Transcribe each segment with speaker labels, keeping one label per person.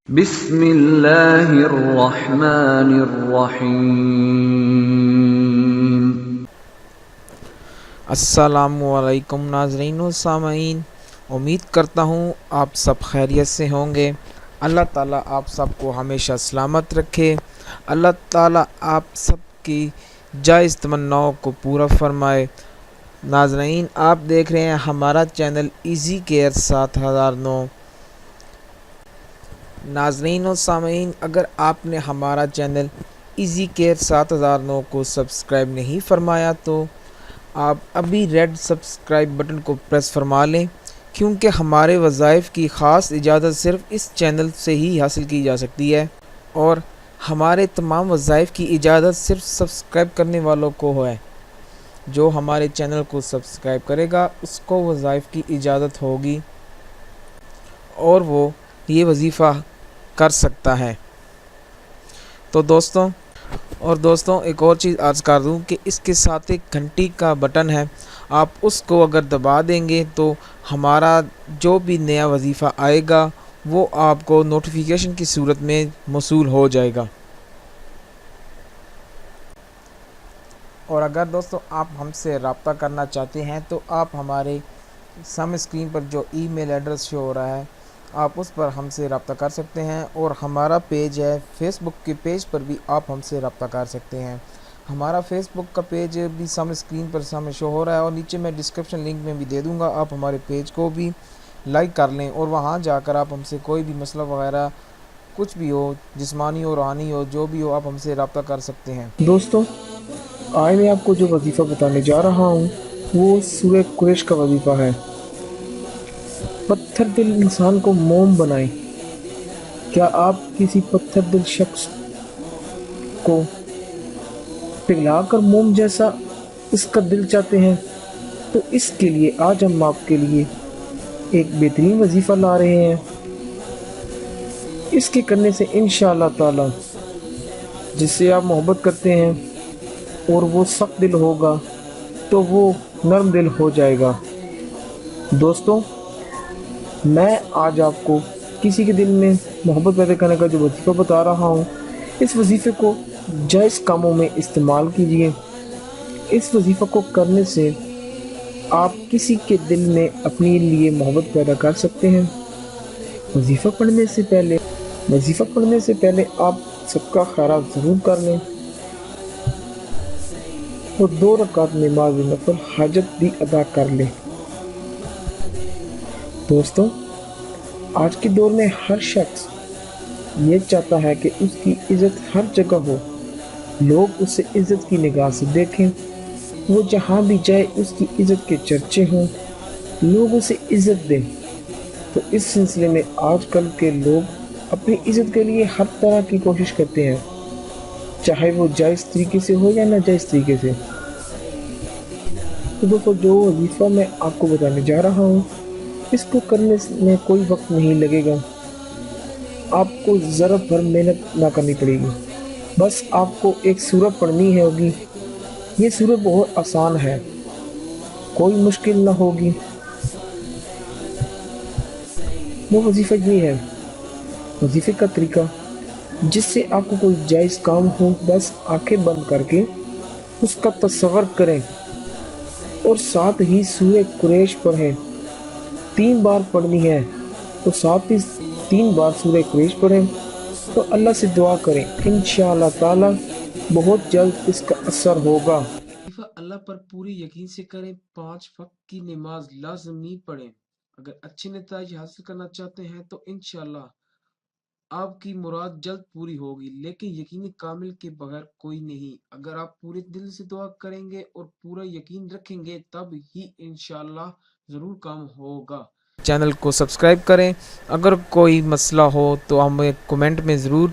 Speaker 1: بسم اللہ الرحمن الرحیم۔
Speaker 2: السلام علیکم ناظرین و سامعین، امید کرتا ہوں آپ سب خیریت سے ہوں گے۔ اللہ تعالیٰ آپ سب کو ہمیشہ سلامت رکھے۔ اللہ تعالیٰ آپ سب کی جائز تمناؤں کو پورا فرمائے۔ ناظرین، آپ دیکھ رہے ہیں ہمارا چینل ایزی کیئر 7009۔ ناظرین و سامعین، اگر آپ نے ہمارا چینل ایزی کیئر 7009 کو سبسکرائب نہیں فرمایا تو آپ ابھی ریڈ سبسکرائب بٹن کو پریس فرما لیں، کیونکہ ہمارے وظائف کی خاص اجازت صرف اس چینل سے ہی حاصل کی جا سکتی ہے، اور ہمارے تمام وظائف کی اجازت صرف سبسکرائب کرنے والوں کو ہے۔ جو ہمارے چینل کو سبسکرائب کرے گا اس کو وظائف کی اجازت ہوگی اور وہ یہ وظیفہ کر سکتا ہے۔ تو دوستوں ایک اور چیز عرض کر دوں کہ اس کے ساتھ ایک گھنٹی کا بٹن ہے، آپ اس کو اگر دبا دیں گے تو ہمارا جو بھی نیا وظیفہ آئے گا وہ آپ کو نوٹیفیکیشن کی صورت میں موصول ہو جائے گا۔ اور اگر دوستوں آپ ہم سے رابطہ کرنا چاہتے ہیں تو آپ ہمارے سامنے اسکرین پر جو ای میل ایڈریس شو ہو رہا ہے آپ اس پر ہم سے رابطہ کر سکتے ہیں، اور ہمارا پیج ہے فیس بک کے پیج پر بھی آپ ہم سے رابطہ کر سکتے ہیں۔ ہمارا فیس بک کا پیج بھی سامنے اسکرین پر سامنے شو ہو رہا ہے، اور نیچے میں ڈسکرپشن لنک میں بھی دے دوں گا، آپ ہمارے پیج کو بھی لائک کر لیں اور وہاں جا کر آپ ہم سے کوئی بھی مسئلہ وغیرہ کچھ بھی ہو، جسمانی ہو روحانی ہو، جو بھی ہو، آپ ہم سے رابطہ کر سکتے ہیں۔
Speaker 3: دوستوں، آج میں آپ کو جو وظیفہ بتانے جا رہا ہوں وہ سورہ قریش کا وظیفہ ہے۔ پتھر دل انسان کو موم بنائیں۔ کیا آپ کسی پتھر دل شخص کو پگھلا کر موم جیسا اس کا دل چاہتے ہیں؟ تو اس کے لیے آج ہم آپ کے لیے ایک بہترین وظیفہ لا رہے ہیں۔ اس کے کرنے سے انشاءاللہ تعالی جس سے آپ محبت کرتے ہیں اور وہ سخت دل ہوگا تو وہ نرم دل ہو جائے گا۔ دوستوں، میں آج آپ کو کسی کے دل میں محبت پیدا کرنے کا جو وظیفہ بتا رہا ہوں، اس وظیفے کو جائز کاموں میں استعمال کیجیے۔ اس وظیفہ کو کرنے سے آپ کسی کے دل میں اپنے لیے محبت پیدا کر سکتے ہیں۔ وظیفہ پڑھنے سے پہلے آپ سب کا خیرات ضرور کر لیں اور 2 رکعت نماز نفل حاجت بھی ادا کر لیں۔ دوستوں، آج کے دور میں ہر شخص یہ چاہتا ہے کہ اس کی عزت ہر جگہ ہو، لوگ اسے عزت کی نگاہ سے دیکھیں، وہ جہاں بھی جائے اس کی عزت کے چرچے ہوں، لوگ اسے عزت دیں۔ تو اس سلسلے میں آج کل کے لوگ اپنی عزت کے لیے ہر طرح کی کوشش کرتے ہیں، چاہے وہ جائز طریقے سے ہو یا ناجائز طریقے سے۔ تو دوستوں، جو وظیفہ میں آپ کو بتانے جا رہا ہوں اس کو کرنے میں کوئی وقت نہیں لگے گا، آپ کو ذرا بھر محنت نہ کرنی پڑے گی، بس آپ کو ایک سورہ پڑھنی ہوگی۔ یہ سورہ بہت آسان ہے، کوئی مشکل نہ ہوگی۔ وہ وظیفہ یہ ہے، وظیفے کا طریقہ جس سے آپ کو کوئی جائز کام ہو، بس آنکھیں بند کر کے اس کا تصور کریں اور ساتھ ہی سورہ قریش پڑھیں۔ 3 بار پڑھنی ہے تو ساتھ ہی 3 بار سورہ قریش پڑھیں تو اللہ سے دعا کریں، انشاءاللہ تعالی بہت جلد اس کا اثر ہوگا۔
Speaker 2: وظیفہ اللہ پر پوری یقین سے کریں، 5 وقت کی نماز لازمی پڑھیں۔ اگر اچھے نتائج حاصل کرنا چاہتے ہیں تو انشاءاللہ آپ کی مراد جلد پوری ہوگی، لیکن یقین کامل کے بغیر کوئی نہیں۔ اگر آپ پورے دل سے دعا کریں گے اور پورا یقین رکھیں گے تب ہی انشاءاللہ ضرور کام ہوگا۔ چینل کو سبسکرائب کریں، اگر کوئی مسئلہ ہو تو ہمیں کومنٹ میں ضرور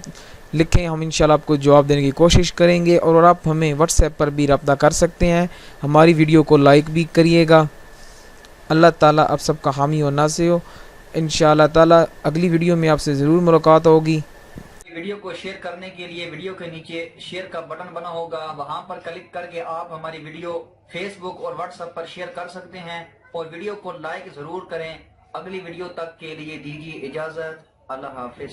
Speaker 2: لکھیں، ہم انشاءاللہ آپ کو جواب دینے کی کوشش کریں گے، اور آپ ہمیں واٹس ایپ پر بھی رابطہ کر سکتے ہیں۔ ہماری ویڈیو کو لائک بھی کریے گا۔ اللہ تعالیٰ آپ سب کا حامی و ناصر ہو۔ انشاءاللہ تعالیٰ اگلی ویڈیو میں آپ سے ضرور ملاقات ہوگی۔
Speaker 4: ویڈیو کو شیئر کرنے کے لیے ویڈیو کے نیچے شیئر کا بٹن بنا ہوگا، وہاں پر کلک کر کے آپ ہماری ویڈیو فیس بک اور واٹس ایپ پر شیئر کر سکتے ہیں، اور ویڈیو کو لائک ضرور کریں۔ اگلی ویڈیو تک کے لیے دیجیے اجازت۔ اللہ حافظ۔